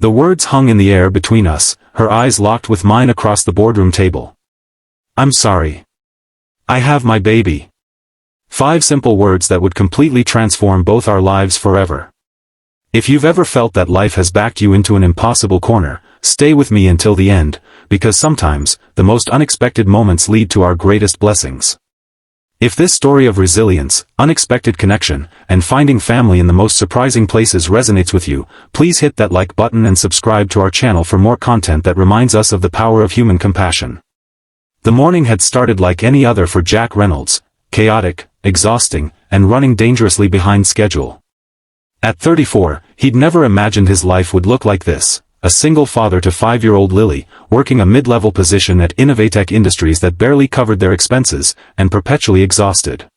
The words hung in the air between us, her eyes locked with mine across the boardroom table. I'm sorry. I have my baby. 5 simple words that would completely transform both our lives forever. If you've ever felt that life has backed you into an impossible corner, stay with me until the end, because sometimes, the most unexpected moments lead to our greatest blessings. If this story of resilience, unexpected connection, and finding family in the most surprising places resonates with you, please hit that like button and subscribe to our channel for more content that reminds us of the power of human compassion. The morning had started like any other for Jack Reynolds, chaotic, exhausting, and running dangerously behind schedule. At 34, he'd never imagined his life would look like this, a single father to 5-year-old Lily, working a mid-level position at Innovatech Industries that barely covered their expenses, and perpetually exhausted.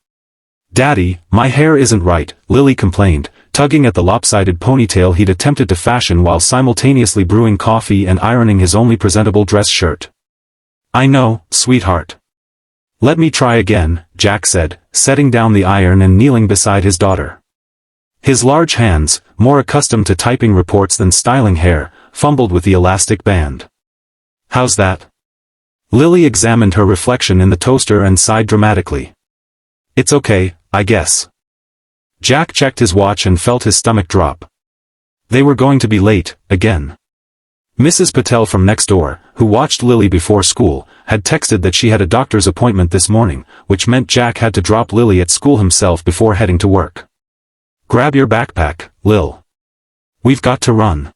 "Daddy, my hair isn't right," Lily complained, tugging at the lopsided ponytail he'd attempted to fashion while simultaneously brewing coffee and ironing his only presentable dress shirt. "I know, sweetheart. Let me try again," Jack said, setting down the iron and kneeling beside his daughter. His large hands, more accustomed to typing reports than styling hair, fumbled with the elastic band. "How's that?" Lily examined her reflection in the toaster and sighed dramatically. "It's okay, I guess." Jack checked his watch and felt his stomach drop. They were going to be late, again. Mrs. Patel from next door, who watched Lily before school, had texted that she had a doctor's appointment this morning, which meant Jack had to drop Lily at school himself before heading to work. "Grab your backpack, Lil. We've got to run."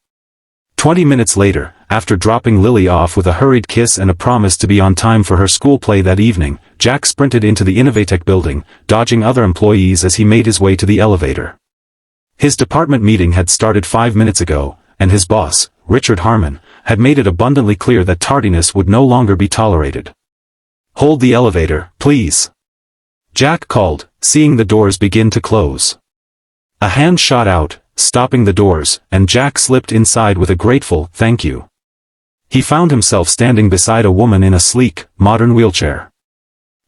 20 minutes later, after dropping Lily off with a hurried kiss and a promise to be on time for her school play that evening, Jack sprinted into the Innovatech building, dodging other employees as he made his way to the elevator. His department meeting had started 5 minutes ago, and his boss, Richard Harmon, had made it abundantly clear that tardiness would no longer be tolerated. "Hold the elevator, please," Jack called, seeing the doors begin to close. A hand shot out, stopping the doors, and Jack slipped inside with a grateful "thank you." He found himself standing beside a woman in a sleek, modern wheelchair.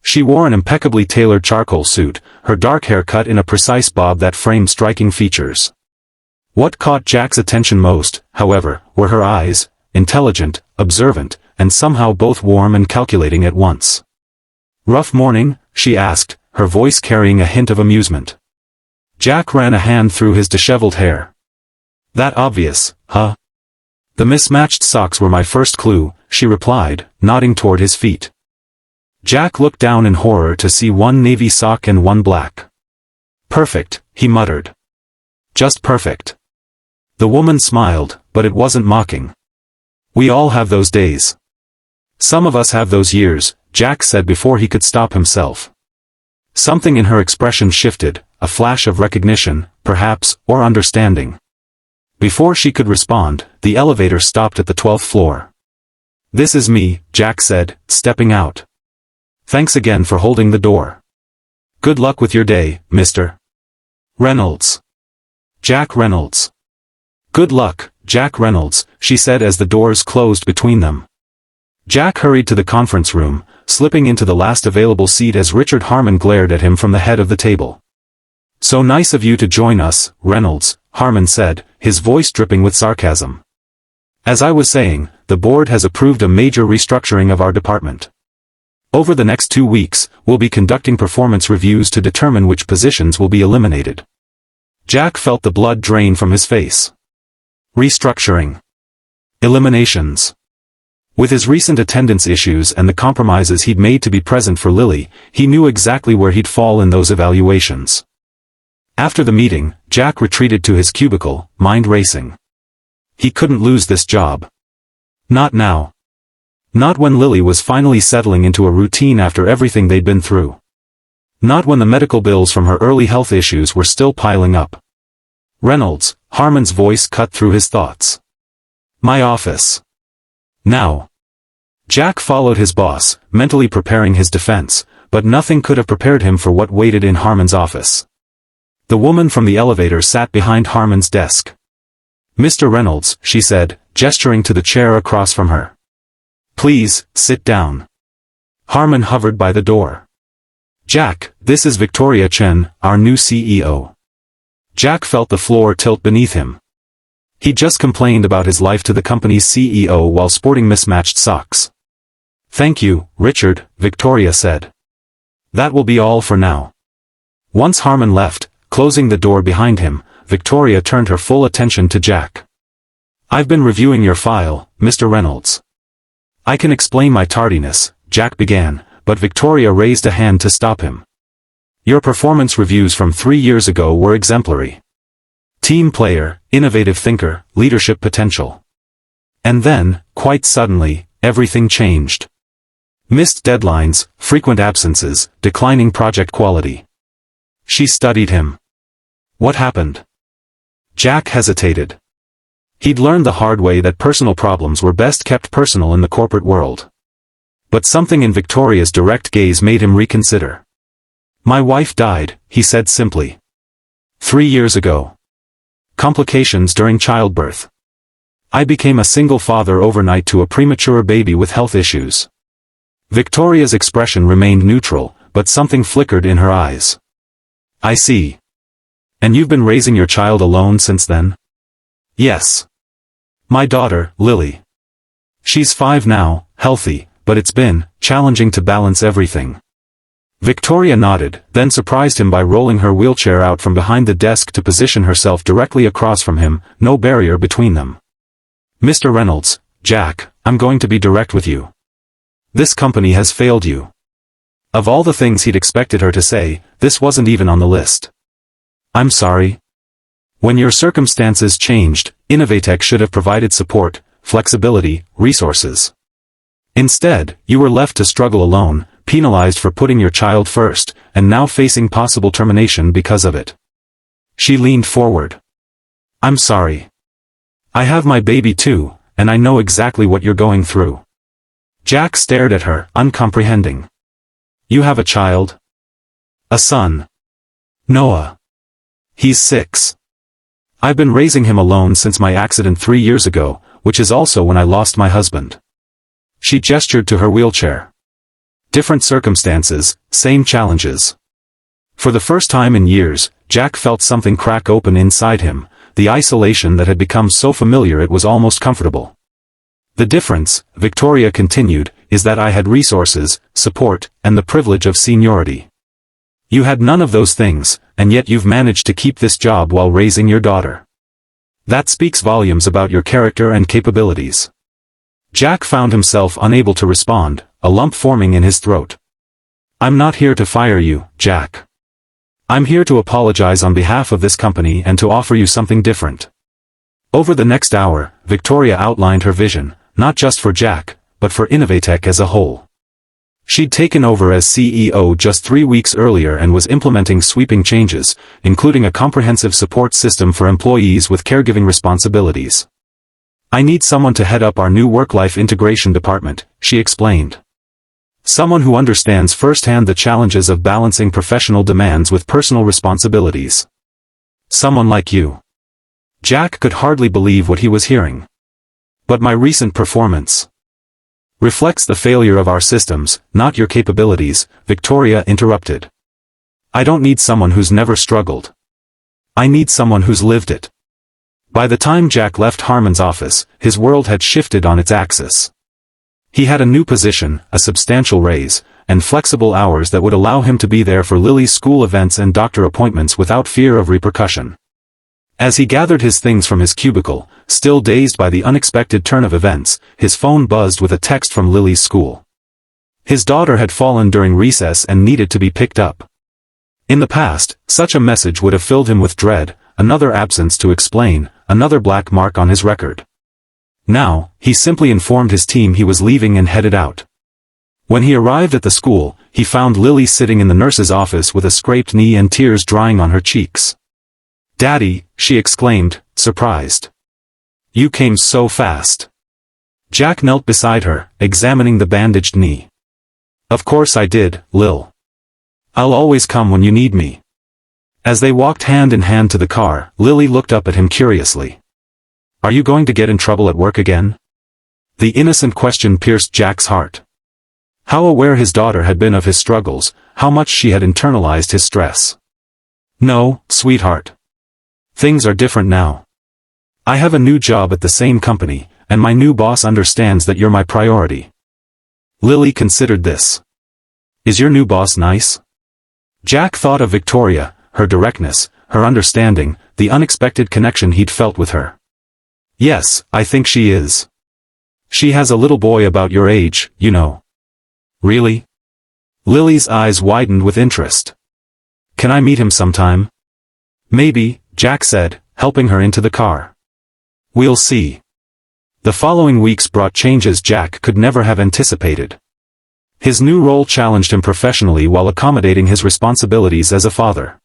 She wore an impeccably tailored charcoal suit, her dark hair cut in a precise bob that framed striking features. What caught Jack's attention most, however, were her eyes, intelligent, observant, and somehow both warm and calculating at once. "Rough morning?" she asked, her voice carrying a hint of amusement. Jack ran a hand through his disheveled hair. "That obvious, huh?" "The mismatched socks were my first clue," she replied, nodding toward his feet. Jack looked down in horror to see one navy sock and one black. "Perfect," he muttered. "Just perfect." The woman smiled, but it wasn't mocking. "We all have those days. Some of us have those years," Jack said before he could stop himself. Something in her expression shifted, a flash of recognition, perhaps, or understanding. Before she could respond, the elevator stopped at the 12th floor. "This is me," Jack said, stepping out. "Thanks again for holding the door. Good luck with your day, Mr. Reynolds." "Jack Reynolds." "Good luck, Jack Reynolds," she said as the doors closed between them. Jack hurried to the conference room, slipping into the last available seat as Richard Harmon glared at him from the head of the table. "So nice of you to join us, Reynolds," Harmon said, his voice dripping with sarcasm. "As I was saying, the board has approved a major restructuring of our department. Over the next 2 weeks, we'll be conducting performance reviews to determine which positions will be eliminated." Jack felt the blood drain from his face. Restructuring. Eliminations. With his recent attendance issues and the compromises he'd made to be present for Lily, he knew exactly where he'd fall in those evaluations. After the meeting, Jack retreated to his cubicle, mind racing. He couldn't lose this job. Not now. Not when Lily was finally settling into a routine after everything they'd been through. Not when the medical bills from her early health issues were still piling up. "Reynolds," Harmon's voice cut through his thoughts. "My office. Now." Jack followed his boss, mentally preparing his defense, but nothing could have prepared him for what waited in Harmon's office. The woman from the elevator sat behind Harmon's desk. "Mr. Reynolds," she said, gesturing to the chair across from her. "Please, sit down." Harmon hovered by the door. "Jack, this is Victoria Chen, our new CEO." Jack felt the floor tilt beneath him. He just complained about his life to the company's CEO while sporting mismatched socks. "Thank you, Richard," Victoria said. "That will be all for now." Once Harmon left, closing the door behind him, Victoria turned her full attention to Jack. "I've been reviewing your file, Mr. Reynolds." "I can explain my tardiness," Jack began, but Victoria raised a hand to stop him. "Your performance reviews from 3 years ago were exemplary. Team player, innovative thinker, leadership potential." And then, quite suddenly, everything changed. Missed deadlines, frequent absences, declining project quality. She studied him. What happened? Jack hesitated. He'd learned the hard way that personal problems were best kept personal in the corporate world. But something in Victoria's direct gaze made him reconsider. "My wife died," he said simply. 3 years ago. Complications during childbirth. I became a single father overnight to a premature baby with health issues. Victoria's expression remained neutral, but something flickered in her eyes. "I see. And you've been raising your child alone since then?" "Yes. My daughter, Lily. She's 5 now, healthy, but it's been challenging to balance everything." Victoria nodded, then surprised him by rolling her wheelchair out from behind the desk to position herself directly across from him, no barrier between them. "Mr. Reynolds, Jack, I'm going to be direct with you. This company has failed you." Of all the things he'd expected her to say, this wasn't even on the list. "I'm sorry." When your circumstances changed, Innovatech should have provided support, flexibility, resources. Instead, you were left to struggle alone, penalized for putting your child first, and now facing possible termination because of it. She leaned forward. "I'm sorry. I have my baby too, and I know exactly what you're going through." Jack stared at her, uncomprehending. "You have a child?" "A son. Noah. He's 6. I've been raising him alone since my accident 3 years ago, which is also when I lost my husband." She gestured to her wheelchair. Different circumstances, same challenges. For the first time in years, Jack felt something crack open inside him, the isolation that had become so familiar it was almost comfortable. "The difference," Victoria continued, "is that I had resources, support, and the privilege of seniority. You had none of those things, and yet you've managed to keep this job while raising your daughter. That speaks volumes about your character and capabilities." Jack found himself unable to respond, a lump forming in his throat. "I'm not here to fire you, Jack. I'm here to apologize on behalf of this company and to offer you something different." Over the next hour, Victoria outlined her vision, not just for Jack, but for Innovatech as a whole. She'd taken over as CEO just 3 weeks earlier and was implementing sweeping changes, including a comprehensive support system for employees with caregiving responsibilities. "I need someone to head up our new work-life integration department," she explained. "Someone who understands firsthand the challenges of balancing professional demands with personal responsibilities. Someone like you." Jack could hardly believe what he was hearing. "But my recent performance reflects the failure of our systems, not your capabilities," Victoria interrupted. "I don't need someone who's never struggled. I need someone who's lived it." By the time Jack left Harmon's office, his world had shifted on its axis. He had a new position, a substantial raise, and flexible hours that would allow him to be there for Lily's school events and doctor appointments without fear of repercussion. As he gathered his things from his cubicle, still dazed by the unexpected turn of events, his phone buzzed with a text from Lily's school. His daughter had fallen during recess and needed to be picked up. In the past, such a message would have filled him with dread, another absence to explain, another black mark on his record. Now, he simply informed his team he was leaving and headed out. When he arrived at the school, he found Lily sitting in the nurse's office with a scraped knee and tears drying on her cheeks. "Daddy," she exclaimed, surprised. "You came so fast." Jack knelt beside her, examining the bandaged knee. "Of course I did, Lil. I'll always come when you need me." As they walked hand in hand to the car, Lily looked up at him curiously. "Are you going to get in trouble at work again?" The innocent question pierced Jack's heart. How aware his daughter had been of his struggles, how much she had internalized his stress. "No, sweetheart. Things are different now. I have a new job at the same company, and my new boss understands that you're my priority. Lily considered this. Is your new boss nice? Jack thought of Victoria, her directness, her understanding, the unexpected connection he'd felt with her. Yes, I think she is. She has a little boy about your age, you know. Really? Lily's eyes widened with interest. Can I meet him sometime? Maybe, Jack said, helping her into the car. We'll see. The following weeks brought changes Jack could never have anticipated. His new role challenged him professionally while accommodating his responsibilities as a father.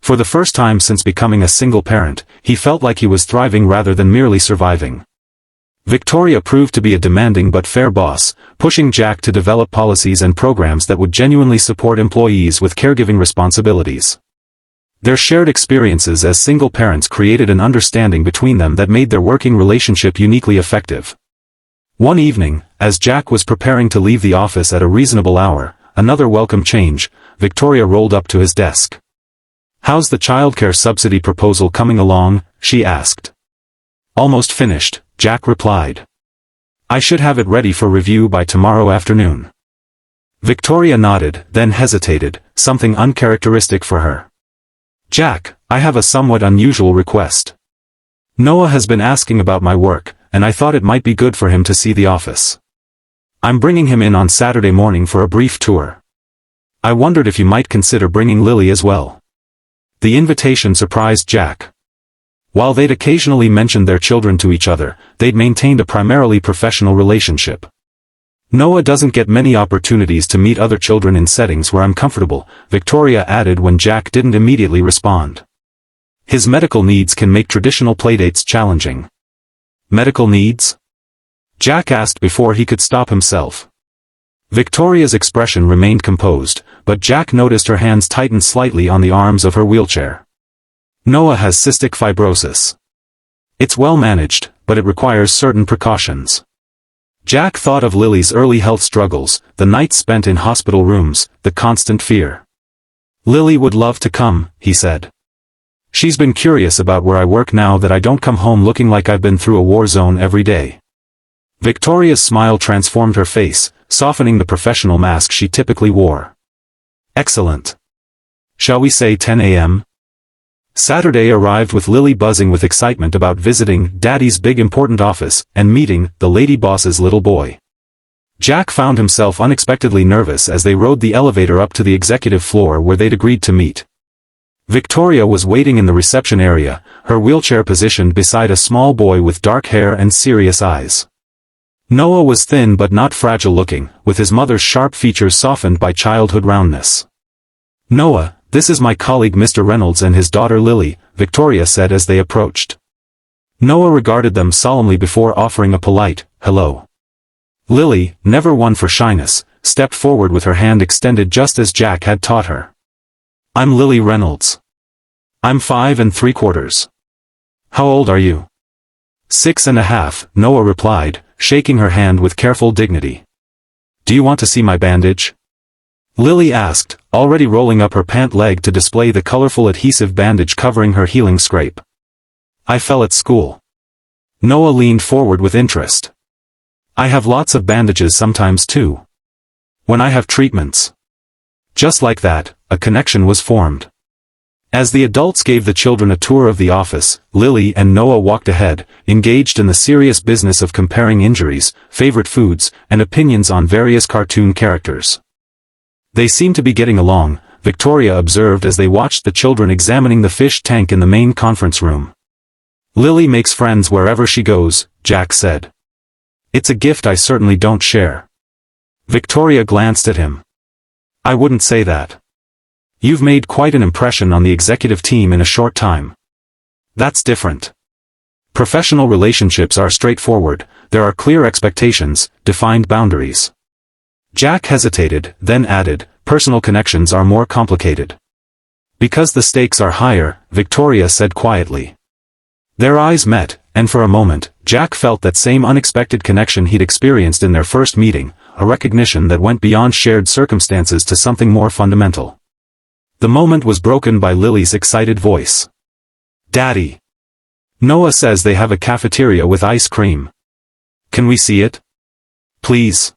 For the first time since becoming a single parent, he felt like he was thriving rather than merely surviving. Victoria proved to be a demanding but fair boss, pushing Jack to develop policies and programs that would genuinely support employees with caregiving responsibilities. Their shared experiences as single parents created an understanding between them that made their working relationship uniquely effective. One evening, as Jack was preparing to leave the office at a reasonable hour, another welcome change, Victoria rolled up to his desk. How's the childcare subsidy proposal coming along? She asked. Almost finished, Jack replied. I should have it ready for review by tomorrow afternoon. Victoria nodded, then hesitated, something uncharacteristic for her. Jack, I have a somewhat unusual request. Noah has been asking about my work, and I thought it might be good for him to see the office. I'm bringing him in on Saturday morning for a brief tour. I wondered if you might consider bringing Lily as well. The invitation surprised Jack. While they'd occasionally mentioned their children to each other, they'd maintained a primarily professional relationship. Noah doesn't get many opportunities to meet other children in settings where I'm comfortable, Victoria added when Jack didn't immediately respond. His medical needs can make traditional playdates challenging. Medical needs? Jack asked before he could stop himself. Victoria's expression remained composed, but Jack noticed her hands tighten slightly on the arms of her wheelchair. Noah has cystic fibrosis. It's well managed, but it requires certain precautions. Jack thought of Lily's early health struggles, the nights spent in hospital rooms, the constant fear. Lily would love to come, he said. She's been curious about where I work now that I don't come home looking like I've been through a war zone every day. Victoria's smile transformed her face, softening the professional mask she typically wore. Excellent. Shall we say 10 a.m.? Saturday arrived with Lily buzzing with excitement about visiting Daddy's big important office and meeting the lady boss's little boy. Jack found himself unexpectedly nervous as they rode the elevator up to the executive floor where they'd agreed to meet. Victoria was waiting in the reception area, her wheelchair positioned beside a small boy with dark hair and serious eyes. Noah was thin but not fragile-looking, with his mother's sharp features softened by childhood roundness. Noah, this is my colleague Mr. Reynolds and his daughter Lily, Victoria said as they approached. Noah regarded them solemnly before offering a polite, hello. Lily, never one for shyness, stepped forward with her hand extended just as Jack had taught her. I'm Lily Reynolds. I'm 5 3/4. How old are you? 6 1/2, Noah replied, shaking her hand with careful dignity. Do you want to see my bandage? Lily asked, already rolling up her pant leg to display the colorful adhesive bandage covering her healing scrape. I fell at school. Noah leaned forward with interest. I have lots of bandages sometimes too. When I have treatments. Just like that, a connection was formed. As the adults gave the children a tour of the office, Lily and Noah walked ahead, engaged in the serious business of comparing injuries, favorite foods, and opinions on various cartoon characters. They seemed to be getting along, Victoria observed as they watched the children examining the fish tank in the main conference room. Lily makes friends wherever she goes, Jack said. It's a gift I certainly don't share. Victoria glanced at him. I wouldn't say that. You've made quite an impression on the executive team in a short time. That's different. Professional relationships are straightforward, there are clear expectations, defined boundaries. Jack hesitated, then added, personal connections are more complicated. Because the stakes are higher, Victoria said quietly. Their eyes met, and for a moment, Jack felt that same unexpected connection he'd experienced in their first meeting, a recognition that went beyond shared circumstances to something more fundamental. The moment was broken by Lily's excited voice. Daddy! Noah says they have a cafeteria with ice cream. Can we see it? Please.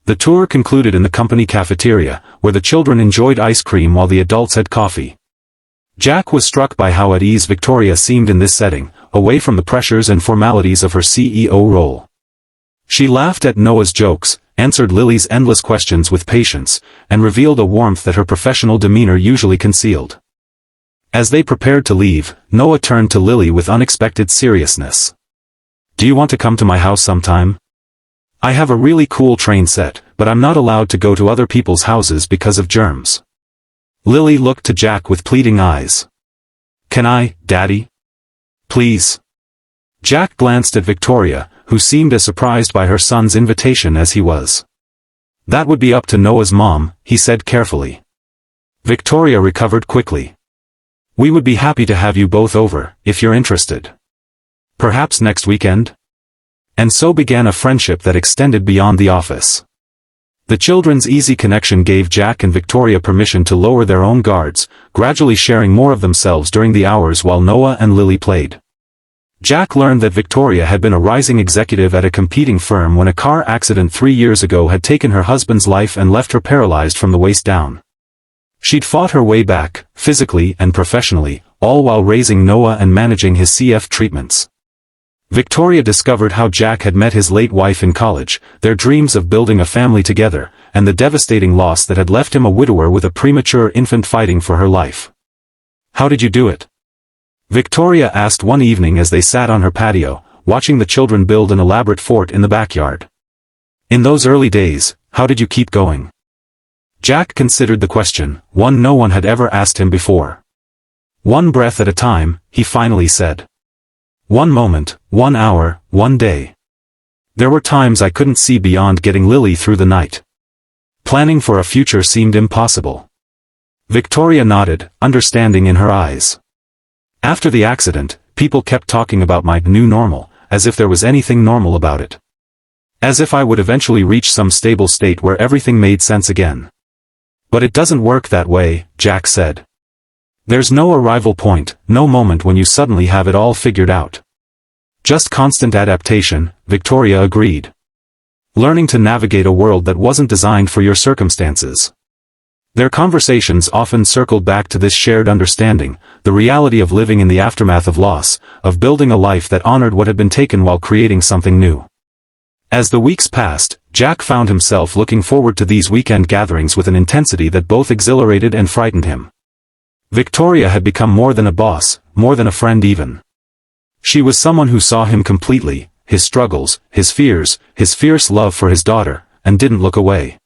The tour concluded in the company cafeteria, where the children enjoyed ice cream while the adults had coffee. Jack was struck by how at ease Victoria seemed in this setting, away from the pressures and formalities of her CEO role. She laughed at Noah's jokes, answered Lily's endless questions with patience, and revealed a warmth that her professional demeanor usually concealed. As they prepared to leave, Noah turned to Lily with unexpected seriousness. Do you want to come to my house sometime? I have a really cool train set, but I'm not allowed to go to other people's houses because of germs. Lily looked to Jack with pleading eyes. Can I, Daddy? Please. Jack glanced at Victoria, who seemed as surprised by her son's invitation as he was. That would be up to Noah's mom, he said carefully. Victoria recovered quickly. We would be happy to have you both over, if you're interested. Perhaps next weekend? And so began a friendship that extended beyond the office. The children's easy connection gave Jack and Victoria permission to lower their own guards, gradually sharing more of themselves during the hours while Noah and Lily played. Jack learned that Victoria had been a rising executive at a competing firm when a car accident 3 years ago had taken her husband's life and left her paralyzed from the waist down. She'd fought her way back, physically and professionally, all while raising Noah and managing his CF treatments. Victoria discovered how Jack had met his late wife in college, their dreams of building a family together, and the devastating loss that had left him a widower with a premature infant fighting for her life. How did you do it? Victoria asked one evening as they sat on her patio, watching the children build an elaborate fort in the backyard. In those early days, how did you keep going? Jack considered the question, one no one had ever asked him before. One breath at a time, he finally said. 1 moment, 1 hour, 1 day. There were times I couldn't see beyond getting Lily through the night. Planning for a future seemed impossible. Victoria nodded, understanding in her eyes. After the accident, people kept talking about my new normal, as if there was anything normal about it. As if I would eventually reach some stable state where everything made sense again. But it doesn't work that way, Jack said. There's no arrival point, no moment when you suddenly have it all figured out. Just constant adaptation, Victoria agreed. Learning to navigate a world that wasn't designed for your circumstances. Their conversations often circled back to this shared understanding, the reality of living in the aftermath of loss, of building a life that honored what had been taken while creating something new. As the weeks passed, Jack found himself looking forward to these weekend gatherings with an intensity that both exhilarated and frightened him. Victoria had become more than a boss, more than a friend even. She was someone who saw him completely, his struggles, his fears, his fierce love for his daughter, and didn't look away.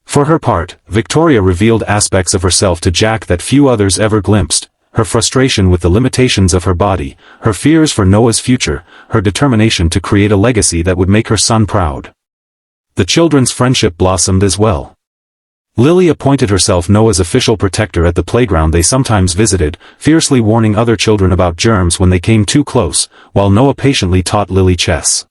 For her part, Victoria revealed aspects of herself to Jack that few others ever glimpsed, her frustration with the limitations of her body, her fears for Noah's future, her determination to create a legacy that would make her son proud. The children's friendship blossomed as well. Lily appointed herself Noah's official protector at the playground they sometimes visited, fiercely warning other children about germs when they came too close, while Noah patiently taught Lily chess.